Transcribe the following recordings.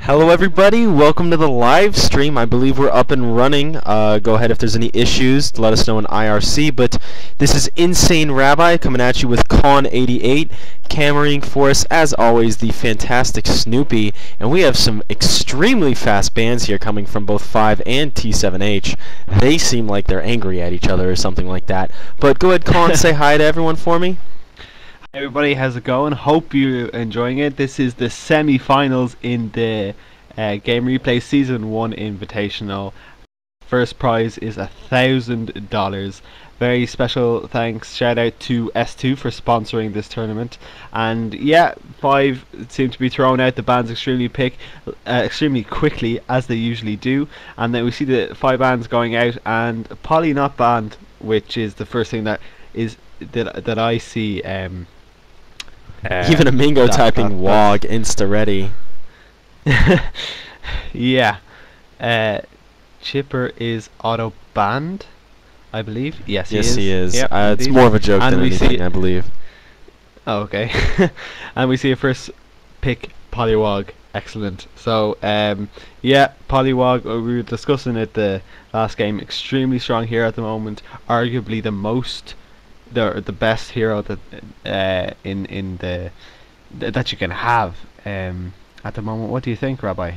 Hello everybody, welcome to the live stream. I believe we're up and running. Go ahead if there's any issues, let us know in IRC. But this is Insane Rabbi coming at you with HoN88, cameraing for us, as always, the fantastic Snoopy. And we have some extremely fast bands here coming from both 5 and T7H. They seem like they're angry at each other or something like that. But go ahead, Con, say hi to everyone for me. Hey everybody, how's it going? Hope you're enjoying it. This is the semi-finals in the Game Replay Season 1 Invitational. First prize is $1,000. Very special thanks, shout out to S2 for sponsoring this tournament. And yeah, 5 seem to be throwing out the bands extremely quickly, as they usually do. And then we see the 5 bands going out, and Poly not banned, which is the first thing that I see. Even a Mingo typing WOG insta ready. Yeah. Chipper is auto banned, I believe. Yes, he is. Yep, it's more of a joke than anything, I believe. Oh, okay. And we see a first pick, Polywog. Excellent. So, yeah, Polywog, we were discussing it the last game. Extremely strong hero at the moment. Arguably the best hero that that you can have at the moment. What do you think, Rabbi?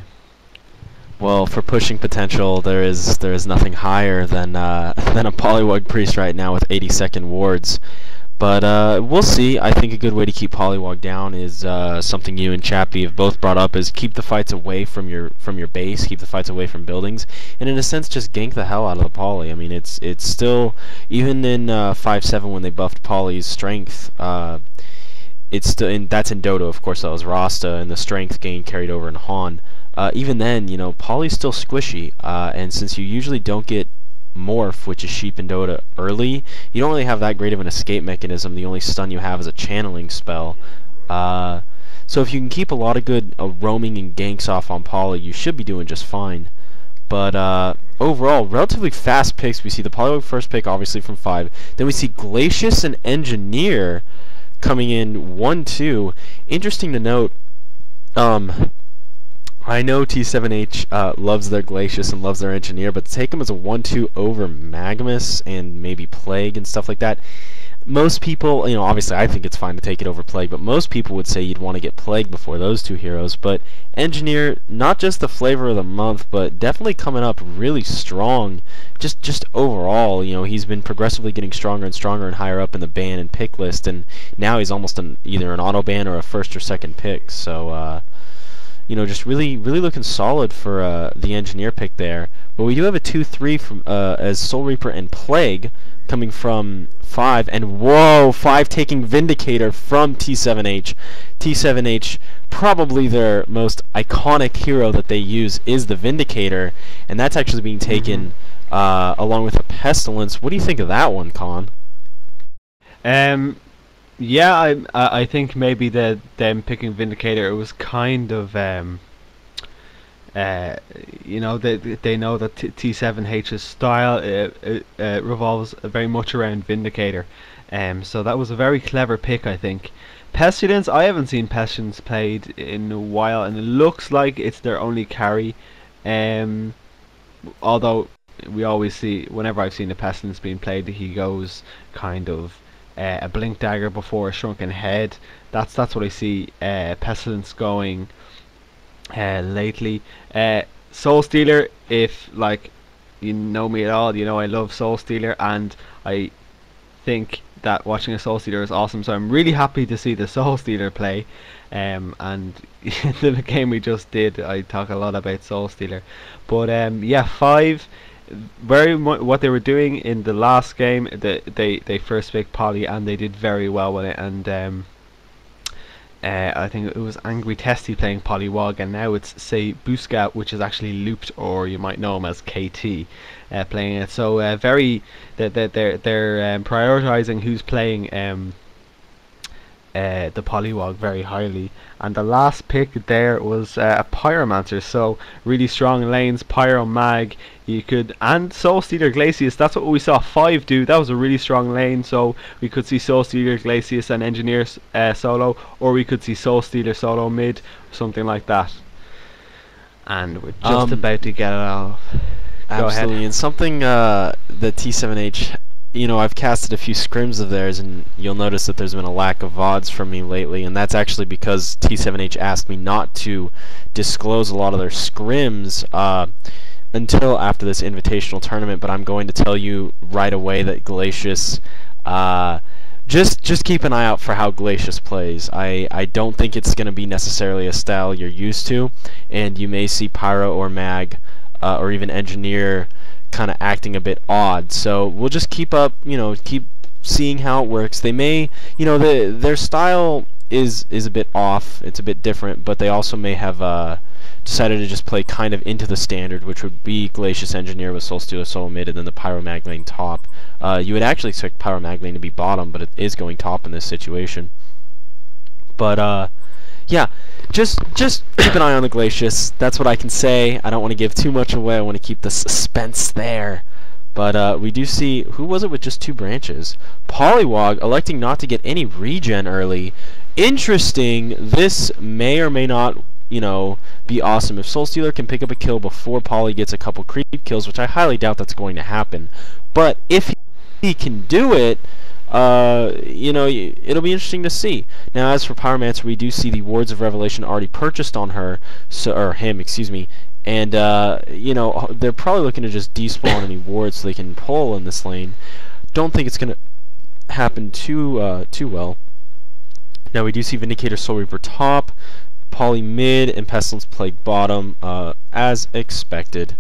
Well, for pushing potential, there is nothing higher than a Polywog priest right now with 80-second wards. But we'll see. I think a good way to keep Polywog down is something you and Chappie have both brought up: is keep the fights away from your base, keep the fights away from buildings, and in a sense just gank the hell out of the Poly. I mean, it's still, even in 5.7 when they buffed Poly's strength, it's still that's in Dota, of course. That was Rasta, and the strength gain carried over in HoN. Even then, you know, Poly's still squishy, and since you usually don't get Morph, which is Sheep and Dota, early, you don't really have that great of an escape mechanism. The only stun you have is a channeling spell. So if you can keep a lot of good roaming and ganks off on Poly, you should be doing just fine. But overall, relatively fast picks. We see the Polywog first pick, obviously, from 5. Then we see Glacius and Engineer coming in 1-2. Interesting to note, I know T7H loves their Glacius and loves their Engineer, but to take them as a 1-2 over Magmus and maybe Plague and stuff like that, most people, you know, obviously I think it's fine to take it over Plague, but most people would say you'd want to get Plague before those two heroes. But Engineer, not just the flavor of the month, but definitely coming up really strong. Just overall, you know, he's been progressively getting stronger and stronger and higher up in the ban and pick list, and now he's almost either an auto ban or a first or second pick. So you know, just really looking solid for the Engineer pick there. But we do have a 2-3 from as Soul Reaper and Plague coming from 5, and whoa, 5 taking Vindicator from T7H. T7H, probably their most iconic hero that they use is the Vindicator, and that's actually being taken along with a Pestilence. What do you think of that one, Con? Yeah, I think maybe them picking Vindicator, it was kind of you know, they know that T7H's style revolves very much around Vindicator, so that was a very clever pick, I think. Pestilence, I haven't seen Pestilence played in a while, and it looks like it's their only carry, although we always see, whenever I've seen a Pestilence being played, he goes kind of a Blink Dagger before a Shrunken Head. That's what I see Pestilence going lately. Soul Stealer, if like you know me at all, you know I love Soul Stealer, and I think that watching a Soul Stealer is awesome. So I'm really happy to see the Soul Stealer play. And in the game we just did, I talk a lot about Soul Stealer. But yeah, 5. What they were doing in the last game, they first picked Poly and they did very well with it, and I think it was Angry Testy playing Polywog, and now it's say Busca, which is actually looped, or you might know him as KT, playing it. So they're prioritizing who's playing the Polywog very highly. And the last pick there was a Pyromancer, so really strong lanes, Pyro Mag, you could, and Soul Stealer Glacius. That's what we saw 5 do. That was a really strong lane, so we could see Soul Stealer Glacius and Engineer solo, or we could see Soul Stealer solo mid, something like that. and we're just about to get it off. Go Absolutely, ahead. and something that T7H, I've casted a few scrims of theirs, and you'll notice that there's been a lack of VODs from me lately, and that's actually because T7H asked me not to disclose a lot of their scrims until after this invitational tournament, but I'm going to tell you right away that Glacius, just keep an eye out for how Glacius plays. I don't think it's going to be necessarily a style you're used to, and you may see Pyro or Mag or even Engineer kind of acting a bit odd. So we'll just keep seeing how it works. They may, their style is a bit off. It's a bit different, but they also may have decided to just play kind of into the standard, which would be Glacius Engineer with Soul Stealer solo mid and then the Pyro Mag lane top. You would actually expect Pyro Mag lane to be bottom, but it is going top in this situation. But yeah, just keep an eye on the Glacius. That's what I can say. I don't want to give too much away. I want to keep the suspense there. But we do see, who was it with just 2 branches? Polywog electing not to get any regen early. Interesting. This may or may not, be awesome. If Soul Stealer can pick up a kill before Poly gets a couple creep kills, which I highly doubt that's going to happen. But if he can do it, it'll be interesting to see. Now, as for Pyromancer, we do see the Wards of Revelation already purchased on her, or him, excuse me, and they're probably looking to just despawn any wards so they can pull in this lane. Don't think it's gonna happen too well. Now we do see Vindicator, Soul Reaper top, Poly mid, and Pestilence Plague bottom, as expected.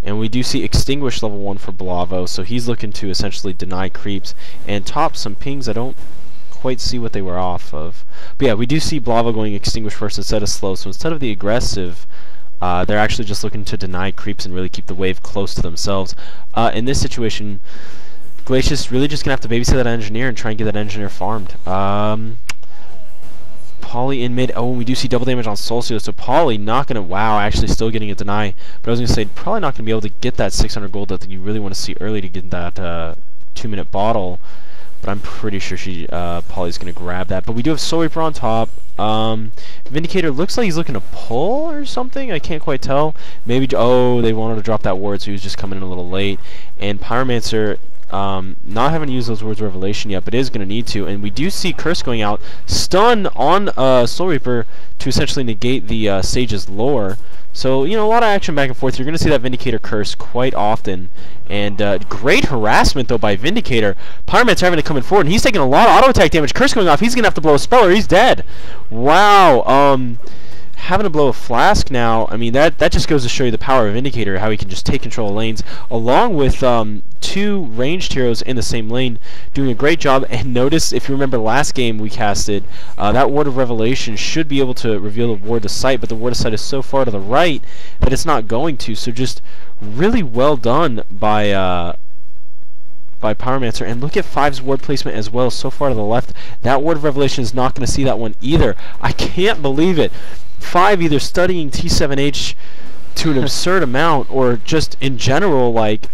And we do see Extinguish level 1 for Blavo, so he's looking to essentially deny creeps and top some pings. I don't quite see what they were off of. But yeah, we do see Blavo going Extinguish first instead of slow, so instead of the aggressive, they're actually just looking to deny creeps and really keep the wave close to themselves. In this situation, Glacius really just going to have to babysit that Engineer and try and get that Engineer farmed. Poly in mid. Oh, and we do see double damage on Soul Stealer, so Poly not going to, wow, actually still getting a deny. But I was going to say, probably not going to be able to get that 600 gold that you really want to see early to get that 2-minute bottle. But I'm pretty sure Poly's going to grab that. But we do have Soul Reaper on top. Vindicator looks like he's looking to pull or something. I can't quite tell. Maybe, oh, they wanted to drop that ward, so he was just coming in a little late. And Pyromancer, not having to use those Words of Revelation yet, but is going to need to. And we do see Curse going out. Stun on Soul Reaper to essentially negate the Sage's lore. So, a lot of action back and forth. You're going to see that Vindicator Curse quite often. And great harassment, though, by Vindicator. Pyromancer having to come in forward, and he's taking a lot of auto-attack damage. Curse going off. He's going to have to blow a spell or he's dead. Wow. Having to blow a flask now, I mean, that just goes to show you the power of Vindicator, how he can just take control of lanes, along with 2 ranged heroes in the same lane, doing a great job. And notice, if you remember last game we casted, that Ward of Revelation should be able to reveal the Ward of Sight, but the Ward of Sight is so far to the right that it's not going to, so just really well done by Pyromancer. And look at 5's ward placement as well, so far to the left. That Ward of Revelation is not going to see that one either. I can't believe it. 5 either studying T7H to an absurd amount, or just in general, like,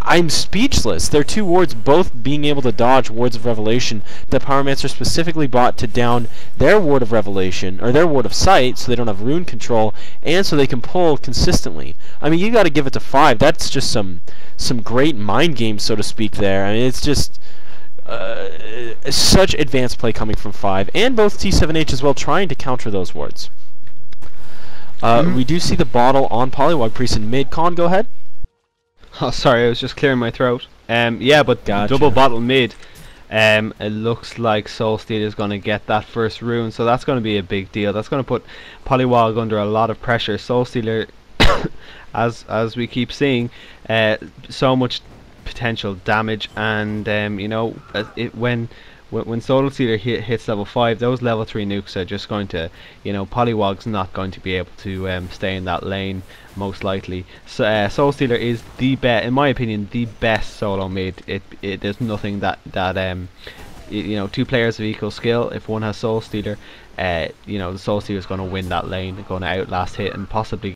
I'm speechless. Their 2 wards both being able to dodge Wards of Revelation that Pyromancer specifically bought to down their Ward of Revelation, or their Ward of Sight, so they don't have rune control, and so they can pull consistently. I mean, you got to give it to 5. That's just some great mind games, so to speak, there. I mean, it's just such advanced play coming from 5, and both T7H as well trying to counter those wards. We do see the bottle on Polywog Priest in mid. Con, go ahead. Oh, sorry, I was just clearing my throat. Yeah, but Gotcha. Double bottle mid. It looks like Soul Stealer is going to get that first rune, so that's going to be a big deal. That's going to put Polywog under a lot of pressure. Soul Stealer, as we keep seeing, so much potential damage, and when Soul Stealer hits level 5, those level 3 nukes are just going to, Polywog's not going to be able to stay in that lane, most likely. So Soul Stealer is the best, in my opinion, the best solo mid. There's nothing that 2 players of equal skill. If one has Soul Stealer, the Soul Stealer is going to win that lane, going to outlast hit and possibly